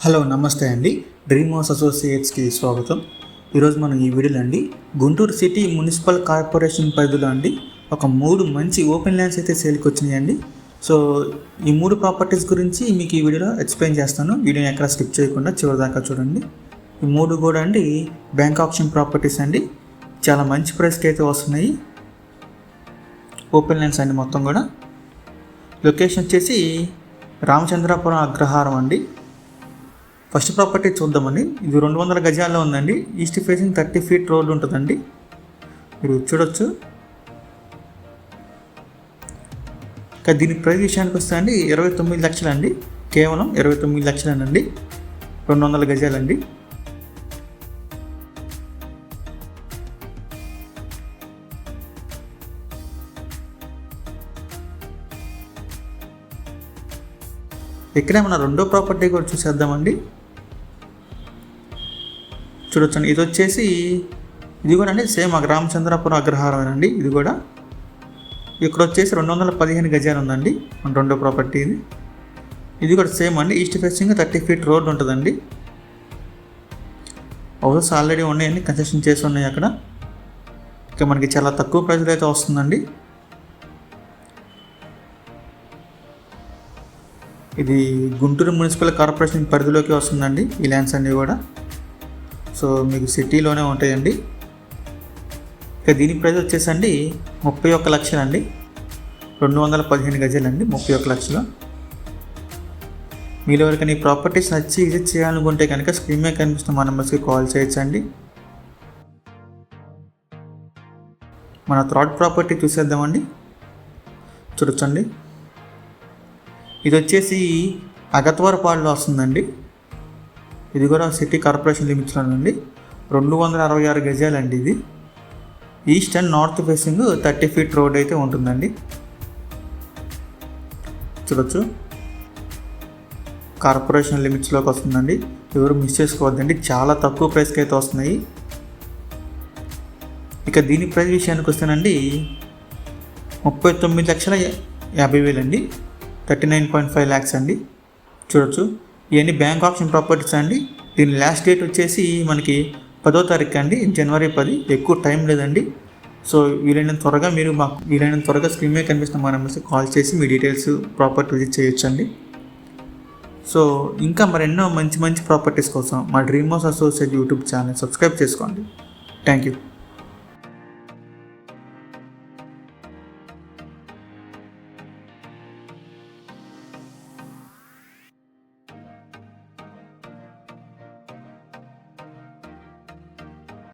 Hello నమస్తే అండి. Dream house అసోసియేట్స్కి స్వాగతం. ఈరోజు మనం ఈ వీడియోలో అండి గుంటూరు సిటీ మున్సిపల్ కార్పొరేషన్ పరిధిలో అండి ఒక 3 మంచి ఓపెన్ ల్యాండ్స్ అయితే సేల్కి వచ్చినాయండి. సో ఈ 3 ప్రాపర్టీస్ గురించి మీకు ఈ వీడియోలో ఎక్స్ప్లెయిన్ చేస్తాను. వీడియోని ఎక్కడ స్కిప్ చేయకుండా చివరిదాకా చూడండి. ఈ 3 కూడా అండి బ్యాంక్ ఆప్షన్ ప్రాపర్టీస్ అండి. చాలా మంచి ప్రైస్కి అయితే వస్తున్నాయి. ఓపెన్ ల్యాండ్స్ అండి మొత్తం కూడా. లొకేషన్ వచ్చేసి రామచంద్రాపురం అగ్రహారం అండి. ఫస్ట్ ప్రాపర్టీ చూద్దామండి. ఇది 200 గజాల్లో ఉందండి. ఈస్ట్ ఫేసింగ్ 30 ఫీట్ రోడ్ ఉంటుందండి. మీరు చూడొచ్చు. ఇంకా దీని ప్రైస్ విషయానికి వస్తే అండి 29 లక్షలు అండి. కేవలం 29 లక్షలేనండి. 200 గజాలండి. ఇక్కడే మన రెండో ప్రాపర్టీ కూడా చూసేద్దామండి. చూడొచ్చండి. ఇది వచ్చేసి ఇది కూడా అండి సేమ్ రామచంద్రాపురం అగ్రహారం అండి. ఇది కూడా ఇక్కడ వచ్చేసి 215 గజాలు ఉందండి మన రెండో ప్రాపర్టీ. ఇది కూడా సేమ్ అండి. ఈస్ట్ ఫేసింగ్ 30 ఫీట్ రోడ్ ఉంటుందండి. హౌసెస్ ఆల్రెడీ ఉన్నాయండి, కన్స్ట్రక్షన్ చేసి ఉన్నాయి అక్కడ. ఇక మనకి చాలా తక్కువ ప్రైస్లో అయితే వస్తుందండి. ఇది గుంటూరు మున్సిపల్ కార్పొరేషన్ పరిధిలోకి వస్తుందండి ఈ ల్యాండ్స్ అన్నీ కూడా. సో మీకు సిటీలోనే ఉంటాయండి. ఇక దీని ప్రైస్ వచ్చేసండి 31 లక్షలు అండి. 215 గజాలండి, 31 లక్షలు. మీలో ఎవరికైనా ఈ ప్రాపర్టీస్ నచ్చి విజిట్ చేయాలనుకుంటే కనుక స్క్రీన్ మీద కనిపిస్తున్న మా నెంబర్స్కి కాల్ చేయొచ్చండి. మన థర్డ్ ప్రాపర్టీ చూసేద్దామండి. చూడొచ్చండి. ఇది వచ్చేసి అగత్వరపాడులో వస్తుందండి. ఇది కూడా సిటీ కార్పొరేషన్ లిమిట్స్లోనండి. 266 గజాలండి. ఇది east and north facing 30 feet road అయితే ఉంటుందండి. చూడొచ్చు. కార్పొరేషన్ లిమిట్స్లోకి వస్తుందండి. ఎవరు మిస్ చేసుకోవద్దండి, చాలా తక్కువ ప్రైస్కి అయితే వస్తున్నాయి. ఇక దీని ప్రైస్ విషయానికి వస్తేనండి 39,50,000 అండి. 39.5 lakhs అండి. చూడొచ్చు. ఇవన్నీ బ్యాంక్ ఆప్షన్ ప్రాపర్టీస్ అండి. దీని లాస్ట్ డేట్ వచ్చేసి మనకి 10వ తారీఖు అండి, జనవరి 10. ఎక్కువ టైం లేదండి. సో వీలైనంత త్వరగా స్క్రీన్ మీద కనిపిస్తున్న మా నెంబర్స్కి కాల్ చేసి మీ డీటెయిల్స్ ప్రాపర్టీ విజిట్ చేయొచ్చండి. సో ఇంకా మరెన్నో మంచి ప్రాపర్టీస్ కోసం మా Dream House Associate YouTube channel subscribe చేసుకోండి. Thank you.